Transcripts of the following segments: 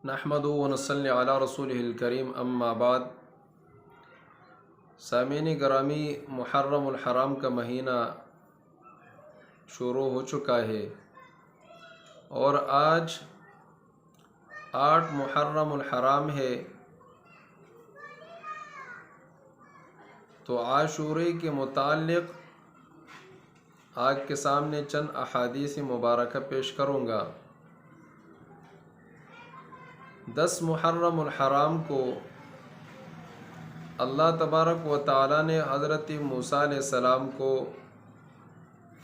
نحمد و نصلی علی رسول الکریم اما بعد۔ سامعین گرامی، محرم الحرام کا مہینہ شروع ہو چکا ہے اور آج 8 محرم الحرام ہے، تو عاشورے کے متعلق آپ کے سامنے چند احادیث مبارکہ پیش کروں گا۔ 10 محرم الحرام کو اللہ تبارک و تعالیٰ نے حضرت موسیٰ علیہ السلام کو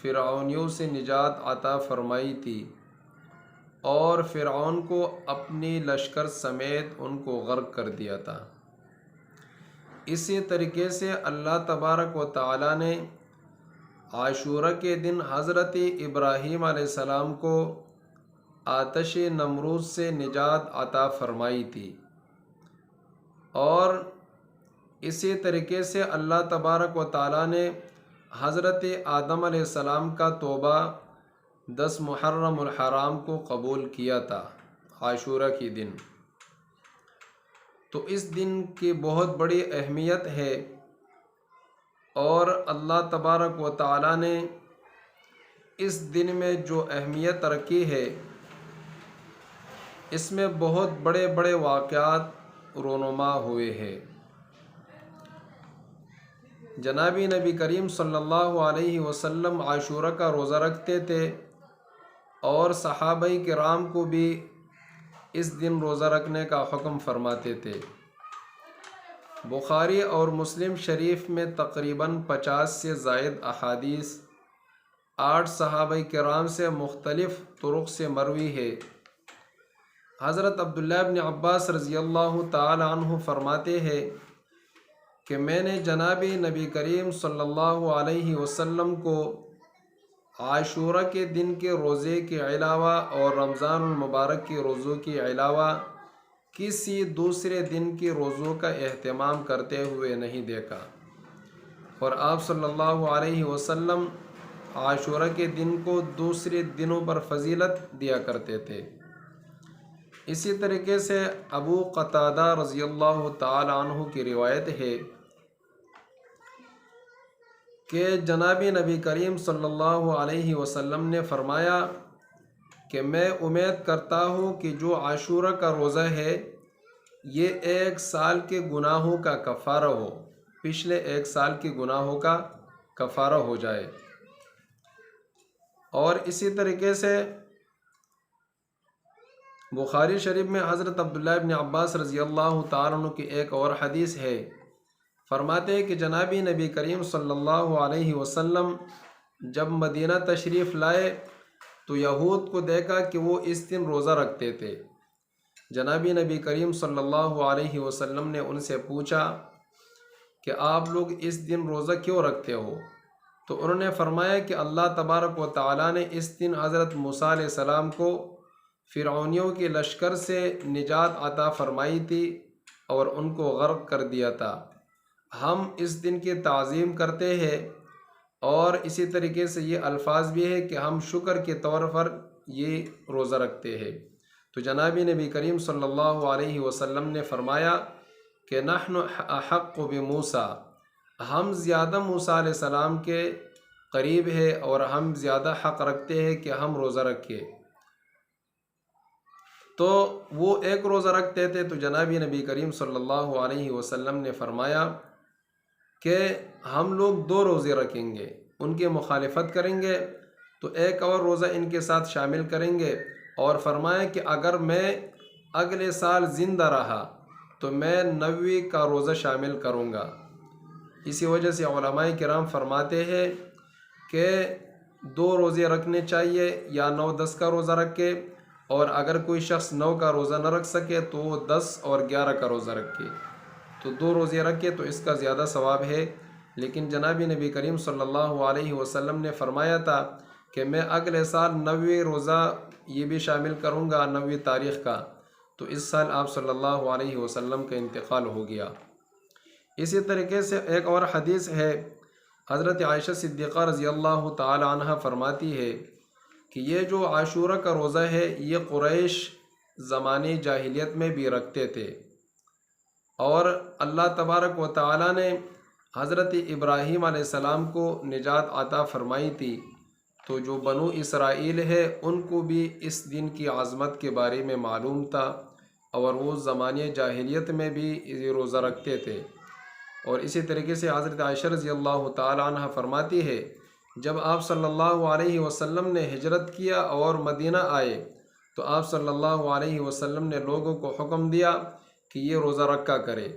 فرعونیوں سے نجات عطا فرمائی تھی اور فرعون کو اپنی لشکر سمیت ان کو غرق کر دیا تھا۔ اسی طریقے سے اللہ تبارک و تعالیٰ نے عاشورہ کے دن حضرت ابراہیم علیہ السلام کو آتش نمرود سے نجات عطا فرمائی تھی، اور اسی طریقے سے اللہ تبارک و تعالیٰ نے حضرت آدم علیہ السلام کا توبہ 10 محرم الحرام کو قبول کیا تھا عاشورہ کے دن۔ تو اس دن کی بہت بڑی اہمیت ہے، اور اللہ تبارک و تعالیٰ نے اس دن میں جو اہمیت رکھی ہے، اس میں بہت بڑے بڑے واقعات رونما ہوئے ہیں۔ جناب نبی کریم صلی اللہ علیہ وسلم عاشورہ کا روزہ رکھتے تھے، اور صحابہ کرام کو بھی اس دن روزہ رکھنے کا حکم فرماتے تھے۔ بخاری اور مسلم شریف میں تقریباً 50 سے زائد احادیث 8 صحابہ کرام سے مختلف طرق سے مروی ہے۔ حضرت عبداللہ بن عباس رضی اللہ تعالی عنہ فرماتے ہیں کہ میں نے جناب نبی کریم صلی اللہ علیہ وسلم کو عاشورہ کے دن کے روزے کے علاوہ اور رمضان المبارک کے روزوں کے علاوہ کسی دوسرے دن کے روزوں کا اہتمام کرتے ہوئے نہیں دیکھا، اور آپ صلی اللہ علیہ وسلم عاشورہ کے دن کو دوسرے دنوں پر فضیلت دیا کرتے تھے۔ اسی طریقے سے ابو قتادہ رضی اللہ تعالی عنہ کی روایت ہے کہ جناب نبی کریم صلی اللہ علیہ وسلم نے فرمایا کہ میں امید کرتا ہوں کہ جو عاشورہ کا روزہ ہے یہ 1 سال کے گناہوں کا کفارہ ہو، پچھلے 1 سال کے گناہوں کا کفارہ ہو جائے۔ اور اسی طریقے سے بخاری شریف میں حضرت عبداللہ ابن عباس رضی اللہ تعالیٰ عنہ کی ایک اور حدیث ہے، فرماتے ہیں کہ جناب نبی کریم صلی اللہ علیہ وسلم جب مدینہ تشریف لائے تو یہود کو دیکھا کہ وہ اس دن روزہ رکھتے تھے۔ جناب نبی کریم صلی اللہ علیہ وسلم نے ان سے پوچھا کہ آپ لوگ اس دن روزہ کیوں رکھتے ہو؟ تو انہوں نے فرمایا کہ اللہ تبارک و تعالیٰ نے اس دن حضرت موسیٰ علیہ السلام کو فرعونیوں کے لشکر سے نجات عطا فرمائی تھی اور ان کو غرق کر دیا تھا۔ ہم اس دن کی تعظیم کرتے ہیں، اور اسی طریقے سے یہ الفاظ بھی ہے کہ ہم شکر کے طور پر یہ روزہ رکھتے ہیں۔ تو جناب نبی کریم صلی اللہ علیہ وسلم نے فرمایا کہ نحن احق بموسیٰ، ہم زیادہ موسیٰ علیہ السلام کے قریب ہے اور ہم زیادہ حق رکھتے ہیں کہ ہم روزہ رکھیں۔ تو وہ 1 روزہ رکھتے تھے، تو جناب نبی کریم صلی اللہ علیہ وسلم نے فرمایا کہ ہم لوگ 2 روزے رکھیں گے، ان کی مخالفت کریں گے تو 1 اور روزہ ان کے ساتھ شامل کریں گے، اور فرمایا کہ اگر میں اگلے سال زندہ رہا تو میں 90 کا روزہ شامل کروں گا۔ اسی وجہ سے علماء کرام فرماتے ہیں کہ 2 روزے رکھنے چاہیے، یا 9-10 کا روزہ رکھے، اور اگر کوئی شخص 9 کا روزہ نہ رکھ سکے تو وہ 10 اور 11 کا روزہ رکھے، تو 2 روزے رکھے تو اس کا زیادہ ثواب ہے۔ لیکن جناب نبی کریم صلی اللہ علیہ وسلم نے فرمایا تھا کہ میں اگلے سال 90 روزہ یہ بھی شامل کروں گا، 90 تاریخ کا، تو اس سال آپ صلی اللہ علیہ وسلم کا انتقال ہو گیا۔ اسی طریقے سے ایک اور حدیث ہے، حضرت عائشہ صدیقہ رضی اللہ تعالی عنہ فرماتی ہے کہ یہ جو عاشورہ کا روزہ ہے یہ قریش زمانے جاہلیت میں بھی رکھتے تھے، اور اللہ تبارک و تعالیٰ نے حضرت ابراہیم علیہ السلام کو نجات عطا فرمائی تھی، تو جو بنو اسرائیل ہے ان کو بھی اس دن کی عظمت کے بارے میں معلوم تھا، اور وہ زمانے جاہلیت میں بھی یہ روزہ رکھتے تھے۔ اور اسی طریقے سے حضرت عائشہ رضی اللہ تعالی عنہ فرماتی ہے، جب آپ صلی اللہ علیہ وسلم نے ہجرت کیا اور مدینہ آئے تو آپ صلی اللہ علیہ وسلم نے لوگوں کو حکم دیا کہ یہ روزہ رکھا کرے،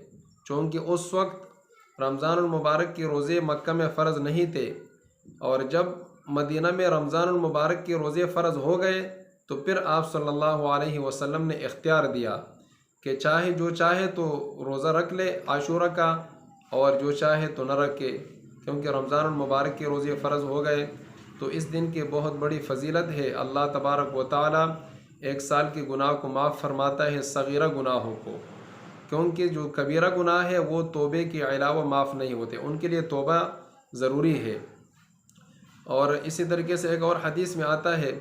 چونکہ اس وقت رمضان المبارک کے روزے مکہ میں فرض نہیں تھے، اور جب مدینہ میں رمضان المبارک کے روزے فرض ہو گئے تو پھر آپ صلی اللہ علیہ وسلم نے اختیار دیا کہ چاہے جو چاہے تو روزہ رکھ لے عاشورہ کا، اور جو چاہے تو نہ رکھے، کیونکہ رمضان المبارک کے روزے فرض ہو گئے۔ تو اس دن کی بہت بڑی فضیلت ہے، اللہ تبارک و تعالی ایک سال کے گناہ کو معاف فرماتا ہے، صغیرہ گناہوں کو، کیونکہ جو کبیرہ گناہ ہے وہ توبے کے علاوہ معاف نہیں ہوتے، ان کے لیے توبہ ضروری ہے۔ اور اسی طریقے سے ایک اور حدیث میں آتا ہے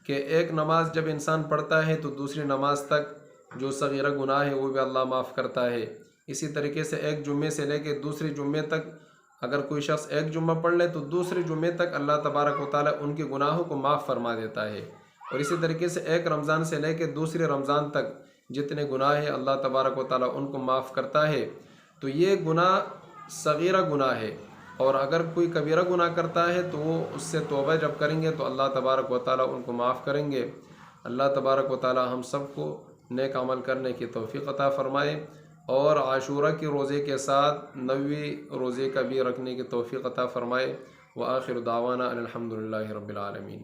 کہ ایک نماز جب انسان پڑھتا ہے تو دوسری نماز تک جو صغیرہ گناہ ہے وہ بھی اللہ معاف کرتا ہے۔ اسی طریقے سے ایک جمعے سے لے کے دوسرے جمعے تک اگر کوئی شخص ایک جمعہ پڑھ لے تو دوسرے جمعے تک اللہ تبارک و تعالیٰ ان کے گناہوں کو معاف فرما دیتا ہے۔ اور اسی طریقے سے ایک رمضان سے لے کے دوسرے رمضان تک جتنے گناہ ہیں اللہ تبارک و تعالیٰ ان کو معاف کرتا ہے۔ تو یہ گناہ صغیرہ گناہ ہے، اور اگر کوئی کبیرہ گناہ کرتا ہے تو وہ اس سے توبہ جب کریں گے تو اللہ تبارک و تعالیٰ ان کو معاف کریں گے۔ اللہ تبارک و تعالیٰ ہم سب کو نیک عمل کرنے کی توفیق عطا فرمائے، اور عاشورہ کے روزے کے ساتھ 90 روزے کا بھی رکھنے کی توفیق عطا فرمائے۔ وآخر دعوانا ان الحمد للہ رب العالمین۔